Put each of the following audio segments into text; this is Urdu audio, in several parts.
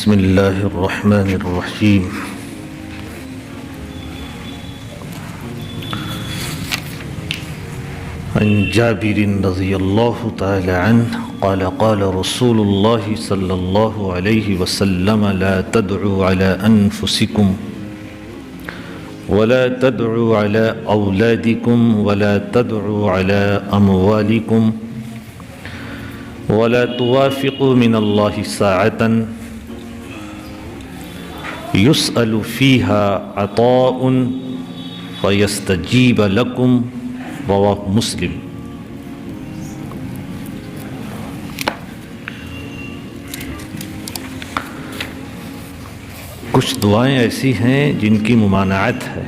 بسم الله الرحمن الرحيم. عن جابر رضي الله تعالى عنه قال قال رسول الله صلى الله عليه وسلم لا تدعوا على أنفسكم ولا تدعوا على أولادكم ولا تدعوا على أموالكم ولا توافقوا من الله ساعة يسأل فيها عطاء فيستجيب لكم رواه مسلم. کچھ دعائیں ایسی ہیں جن کی ممانعت ہے،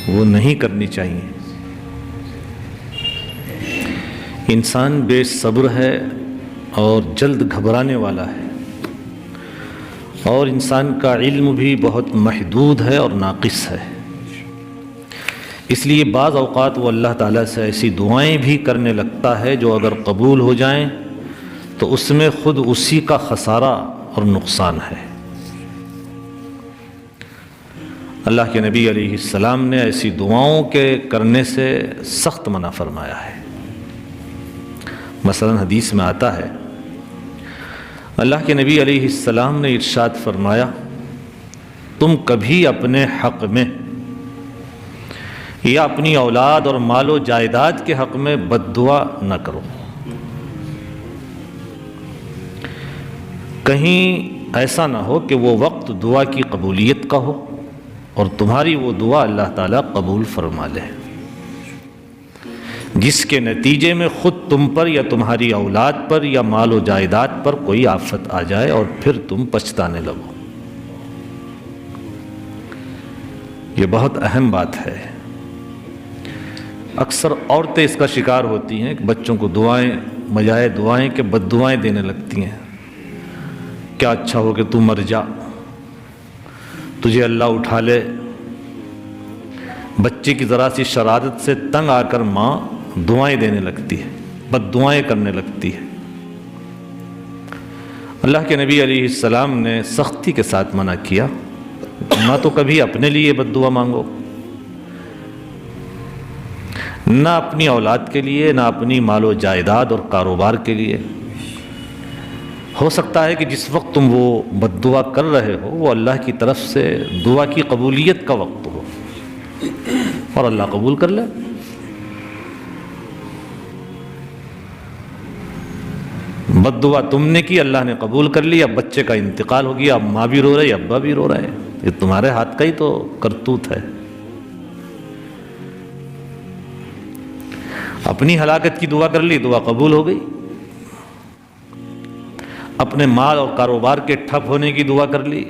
وہ نہیں کرنی چاہیے. انسان بے صبر ہے اور جلد گھبرانے والا ہے، اور انسان کا علم بھی بہت محدود ہے اور ناقص ہے. اس لیے بعض اوقات وہ اللہ تعالیٰ سے ایسی دعائیں بھی کرنے لگتا ہے جو اگر قبول ہو جائیں تو اس میں خود اسی کا خسارہ اور نقصان ہے. اللہ کے نبی علیہ السلام نے ایسی دعاؤں کے کرنے سے سخت منع فرمایا ہے. مثلا حدیث میں آتا ہے، اللہ کے نبی علیہ السلام نے ارشاد فرمایا، تم کبھی اپنے حق میں یا اپنی اولاد اور مال و جائیداد کے حق میں بد دعا نہ کرو. کہیں ایسا نہ ہو کہ وہ وقت دعا کی قبولیت کا ہو اور تمہاری وہ دعا اللہ تعالیٰ قبول فرما لے، جس کے نتیجے میں خود تم پر یا تمہاری اولاد پر یا مال و جائیداد پر کوئی آفت آ جائے اور پھر تم پچھتانے لگو. یہ بہت اہم بات ہے. اکثر عورتیں اس کا شکار ہوتی ہیں کہ بچوں کو دعائیں بجائے دعائیں کہ بد دعائیں دینے لگتی ہیں. کیا اچھا ہو کہ تو مر جا، تجھے اللہ اٹھا لے. بچے کی ذرا سی شرارت سے تنگ آ کر ماں دعائیں دینے لگتی ہے، بد دعائیں کرنے لگتی ہے. اللہ کے نبی علیہ السلام نے سختی کے ساتھ منع کیا، نہ تو کبھی اپنے لیے بد دعا مانگو، نہ اپنی اولاد کے لیے، نہ اپنی مال و جائیداد اور کاروبار کے لیے. ہو سکتا ہے کہ جس وقت تم وہ بد دعا کر رہے ہو وہ اللہ کی طرف سے دعا کی قبولیت کا وقت ہو اور اللہ قبول کر لے. بد دعا تم نے کی، اللہ نے قبول کر لی، اب بچے کا انتقال ہو گیا، اب ماں بھی رو رہی، ابا بھی رو رہے. یہ تمہارے ہاتھ کا ہی تو کرتوت ہے. اپنی ہلاکت کی دعا کر لی، دعا قبول ہو گئی. اپنے مال اور کاروبار کے ٹھپ ہونے کی دعا کر لی،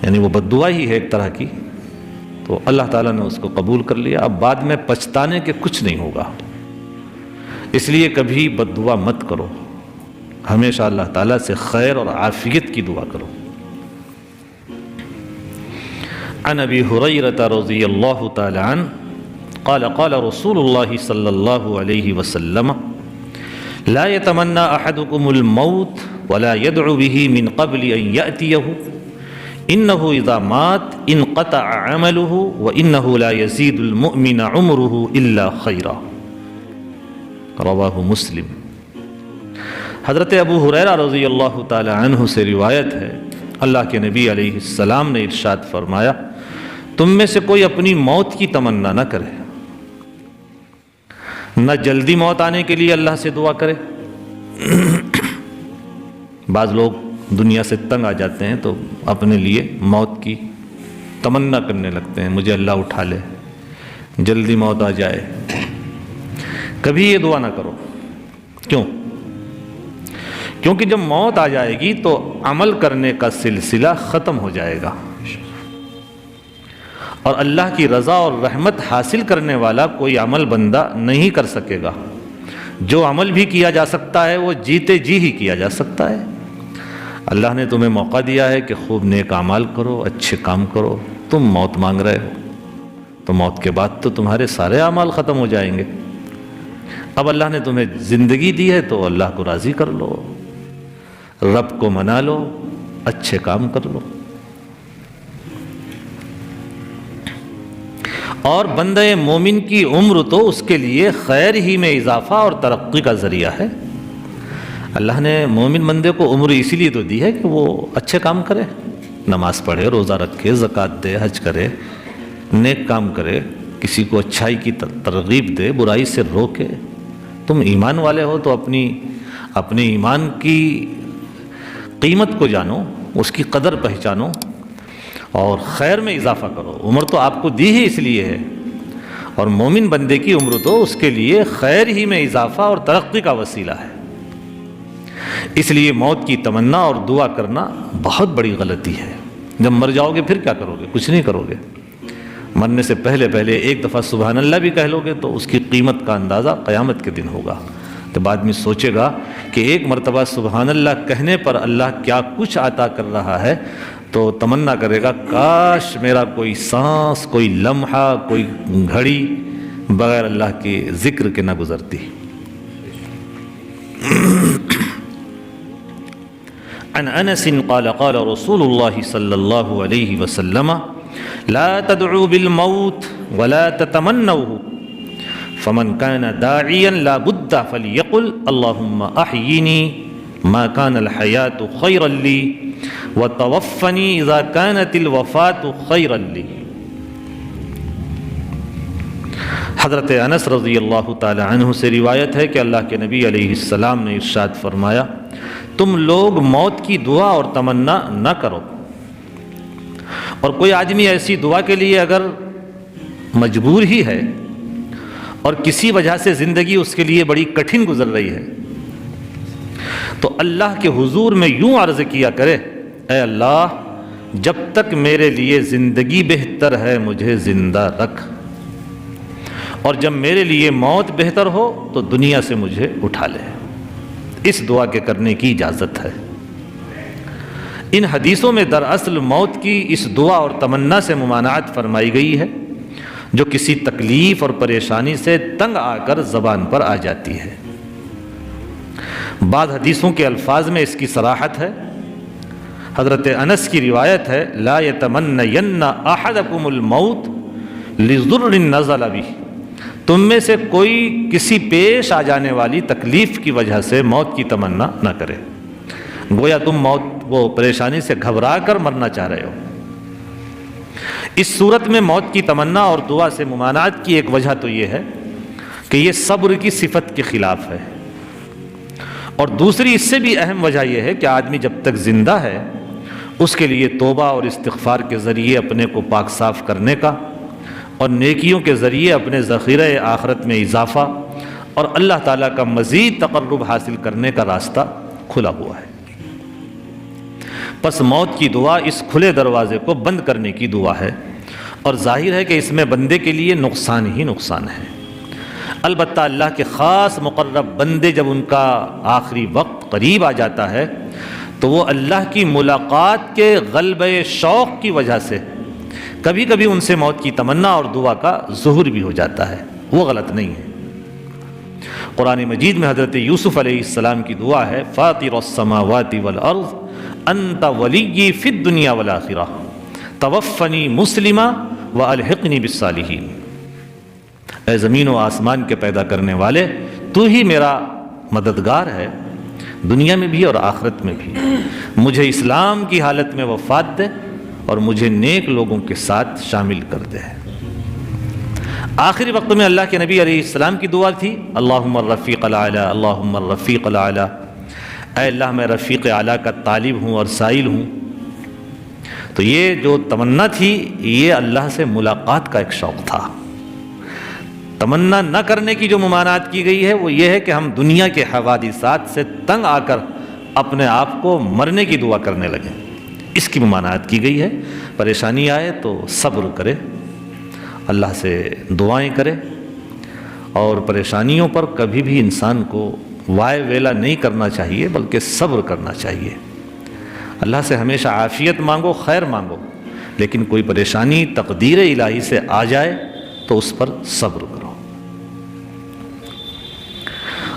یعنی وہ بد دعا ہی ہے ایک طرح کی، تو اللہ تعالیٰ نے اس کو قبول کر لیا. اب بعد میں پچھتانے کے کچھ نہیں ہوگا. اس لیے کبھی بد دعا مت کرو، ہمیشہ اللہ تعالیٰ سے خیر اور عافیت کی دعا کرو. عن ابی ہریرہ رضی اللہ تعالی عنہ قال قال رسول اللہ صلی اللہ علیہ وسلم لا يتمنى احدكم الموت ولا يدعو به من قبل ان يأتيه انه اذا مات انقطع عمله وانه لا يزيد المؤمن عمره الا خيرا. رواہ مسلم. حضرت ابو ہریرہ رضی اللہ تعالی عنہ سے روایت ہے، اللہ کے نبی علیہ السلام نے ارشاد فرمایا، تم میں سے کوئی اپنی موت کی تمنا نہ کرے، نہ جلدی موت آنے کے لیے اللہ سے دعا کرے. بعض لوگ دنیا سے تنگ آ جاتے ہیں تو اپنے لیے موت کی تمنا کرنے لگتے ہیں، مجھے اللہ اٹھا لے، جلدی موت آ جائے. کبھی یہ دعا نہ کرو. کیوں؟ کیونکہ جب موت آ جائے گی تو عمل کرنے کا سلسلہ ختم ہو جائے گا، اور اللہ کی رضا اور رحمت حاصل کرنے والا کوئی عمل بندہ نہیں کر سکے گا. جو عمل بھی کیا جا سکتا ہے وہ جیتے جی ہی کیا جا سکتا ہے. اللہ نے تمہیں موقع دیا ہے کہ خوب نیک اعمال کرو، اچھے کام کرو. تم موت مانگ رہے ہو تو موت کے بعد تو تمہارے سارے اعمال ختم ہو جائیں گے. اب اللہ نے تمہیں زندگی دی ہے تو اللہ کو راضی کر لو. رب کو منا لو، اچھے کام کر لو۔ اور بندہ مومن کی عمر تو اس کے لیے خیر ہی میں اضافہ اور ترقی کا ذریعہ ہے۔ اللہ نے مومن بندے کو عمر اسی لیے تو دی ہے کہ وہ اچھے کام کرے، نماز پڑھے، روزہ رکھے، زکوٰۃ دے، حج کرے، نیک کام کرے، کسی کو اچھائی کی ترغیب دے، برائی سے روکے۔ تم ایمان والے ہو تو اپنے ایمان کی قیمت کو جانو، اس کی قدر پہچانو اور خیر میں اضافہ کرو۔ عمر تو آپ کو دی ہی اس لیے ہے، اور مومن بندے کی عمر تو اس کے لیے خیر ہی میں اضافہ اور ترقی کا وسیلہ ہے۔ اس لیے موت کی تمنا اور دعا کرنا بہت بڑی غلطی ہے۔ جب مر جاؤ گے پھر کیا کرو گے؟ کچھ نہیں کرو گے۔ مرنے سے پہلے ایک دفعہ سبحان اللہ بھی کہہ لو گے تو اس کی قیمت کا اندازہ قیامت کے دن ہوگا۔ تو بعد میں سوچے گا کہ ایک مرتبہ سبحان اللہ کہنے پر اللہ کیا کچھ عطا کر رہا ہے، تو تمنا کرے گا کاش میرا کوئی سانس، کوئی لمحہ، کوئی گھڑی بغیر اللہ کے ذکر کے نہ گزرتی۔ عن انس قال قال رسول اللہ صلی اللہ علیہ وسلم لا تدعوا بالموت ولا تتمنوه فمن كان داعيا لا بد فليقل اللهم احيني ما كان الحياة خيرا لي وتوفني اذا كانت الوفاة خيرا لي۔ حضرت انس رضی اللہ تعالی عنہ سے روایت ہے کہ اللہ کے نبی علیہ السلام نے ارشاد فرمایا، تم لوگ موت کی دعا اور تمنا نہ کرو، اور کوئی آدمی ایسی دعا کے لیے اگر مجبور ہی ہے اور کسی وجہ سے زندگی اس کے لیے بڑی کٹھن گزر رہی ہے، تو اللہ کے حضور میں یوں عرض کیا کرے، اے اللہ جب تک میرے لیے زندگی بہتر ہے مجھے زندہ رکھ، اور جب میرے لیے موت بہتر ہو تو دنیا سے مجھے اٹھا لے۔ اس دعا کے کرنے کی اجازت ہے۔ ان حدیثوں میں دراصل موت کی اس دعا اور تمنا سے ممانعت فرمائی گئی ہے جو کسی تکلیف اور پریشانی سے تنگ آ کر زبان پر آ جاتی ہے۔ بعض حدیثوں کے الفاظ میں اس کی صراحت ہے۔ حضرت انس کی روایت ہے، لا یتمنین احدکم الموت لضر نزل بہ، تم میں سے کوئی کسی پیش آ جانے والی تکلیف کی وجہ سے موت کی تمنا نہ کرے، گویا تم وہ پریشانی سے گھبرا کر مرنا چاہ رہے ہو۔ اس صورت میں موت کی تمنا اور دعا سے ممانعت کی ایک وجہ تو یہ ہے کہ یہ صبر کی صفت کے خلاف ہے، اور دوسری اس سے بھی اہم وجہ یہ ہے کہ آدمی جب تک زندہ ہے اس کے لیے توبہ اور استغفار کے ذریعے اپنے کو پاک صاف کرنے کا اور نیکیوں کے ذریعے اپنے ذخیرہ آخرت میں اضافہ اور اللہ تعالیٰ کا مزید تقرب حاصل کرنے کا راستہ کھلا ہوا ہے۔ پس موت کی دعا اس کھلے دروازے کو بند کرنے کی دعا ہے، اور ظاہر ہے کہ اس میں بندے کے لیے نقصان ہی نقصان ہے۔ البتہ اللہ کے خاص مقرب بندے جب ان کا آخری وقت قریب آ جاتا ہے تو وہ اللہ کی ملاقات کے غلبہ شوق کی وجہ سے کبھی کبھی ان سے موت کی تمنا اور دعا کا ظہور بھی ہو جاتا ہے، وہ غلط نہیں ہے۔ قرآن مجید میں حضرت یوسف علیہ السلام کی دعا ہے، فاطر السماوات والارض انت ولی فی الدنیا والآخرہ توفنی مسلما والحقنی بالصالحین۔ اے زمین و آسمان کے پیدا کرنے والے، تو ہی میرا مددگار ہے دنیا میں بھی اور آخرت میں بھی، مجھے اسلام کی حالت میں وفات دے اور مجھے نیک لوگوں کے ساتھ شامل کر دے۔ آخری وقت میں اللہ کے نبی علیہ السلام کی دعا تھی، اللہم الرفیق الاعلی، اللہم الرفیق الاعلی، اے اللہ میں رفیق اعلیٰ کا طالب ہوں اور سائل ہوں۔ تو یہ جو تمنا تھی یہ اللہ سے ملاقات کا ایک شوق تھا۔ تمنا نہ کرنے کی جو ممانعت کی گئی ہے وہ یہ ہے کہ ہم دنیا کے حوادثات سے تنگ آ کر اپنے آپ کو مرنے کی دعا کرنے لگیں، اس کی ممانعت کی گئی ہے۔ پریشانی آئے تو صبر کرے، اللہ سے دعائیں کرے، اور پریشانیوں پر کبھی بھی انسان کو وائے ویلا نہیں کرنا چاہیے بلکہ صبر کرنا چاہیے۔ اللہ سے ہمیشہ عافیت مانگو، خیر مانگو، لیکن کوئی پریشانی تقدیر الہی سے آ جائے تو اس پر صبر کرو۔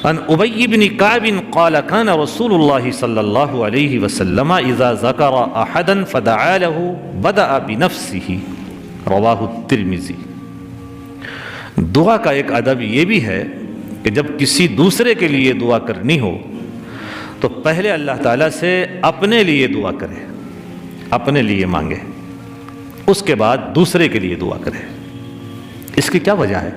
عن ابی بن کعب قال كان رسول اللہ صلی اللہ علیہ وسلم اذا ذکر احدا فدعا له بدأ بنفسه رواہ الترمذی۔ دعا کا ایک ادب یہ بھی ہے کہ جب کسی دوسرے کے لیے دعا کرنی ہو تو پہلے اللہ تعالیٰ سے اپنے لیے دعا کرے، اپنے لیے مانگے، اس کے بعد دوسرے کے لیے دعا کرے۔ اس کی کیا وجہ ہے؟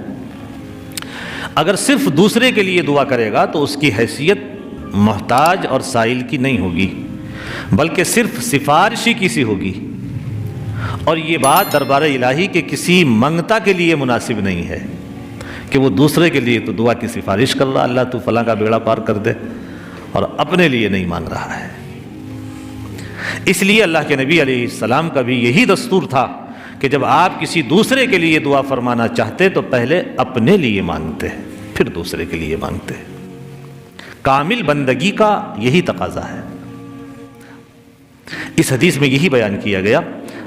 اگر صرف دوسرے کے لیے دعا کرے گا تو اس کی حیثیت محتاج اور سائل کی نہیں ہوگی، بلکہ صرف سفارشی کی سی ہوگی، اور یہ بات دربار الہی کے کسی منگتا کے لیے مناسب نہیں ہے کہ وہ دوسرے کے لیے تو دعا کی سفارش کر رہا، اللہ تو فلاں کا بیڑا پار کر دے، اور اپنے لیے نہیں مانگ رہا ہے۔ اس لیے اللہ کے نبی علیہ السلام کا بھی یہی دستور تھا کہ جب آپ کسی دوسرے کے لیے دعا فرمانا چاہتے تو پہلے اپنے لیے مانگتے پھر دوسرے کے لیے مانگتے۔ کامل بندگی کا یہی تقاضا ہے۔ اس حدیث میں یہی بیان کیا گیا۔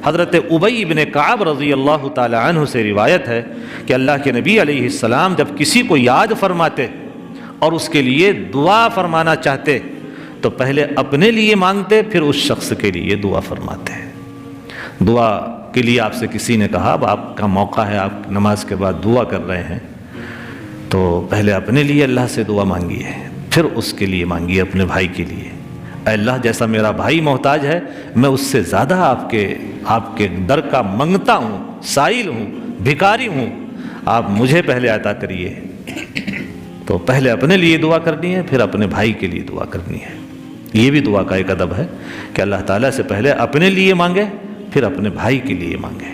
حضرت ابی بن کعب رضی اللہ تعالی عنہ سے روایت ہے کہ اللہ کے نبی علیہ السلام جب کسی کو یاد فرماتے اور اس کے لیے دعا فرمانا چاہتے تو پہلے اپنے لیے مانگتے پھر اس شخص کے لیے دعا فرماتے۔ دعا کے لیے آپ سے کسی نے کہا اب آپ کا موقع ہے، آپ نماز کے بعد دعا کر رہے ہیں، تو پہلے اپنے لیے اللہ سے دعا مانگیے، پھر اس کے لیے مانگیے، اپنے بھائی کے لیے۔ اے اللہ، جیسا میرا بھائی محتاج ہے میں اس سے زیادہ آپ کے در کا منگتا ہوں، سائل ہوں، بھکاری ہوں، آپ مجھے پہلے عطا کریے۔ تو پہلے اپنے لیے دعا کرنی ہے، پھر اپنے بھائی کے لیے دعا کرنی ہے۔ یہ بھی دعا کا ایک ادب ہے کہ اللہ تعالیٰ سے پہلے اپنے لیے مانگے پھر اپنے بھائی کے لیے مانگے۔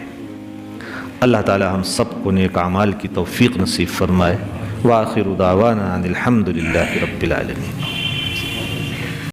اللہ تعالیٰ ہم سب کو نیک اعمال کی توفیق نصیب فرمائے۔ وآخر دعوانا ان الحمد للہ رب العالمین۔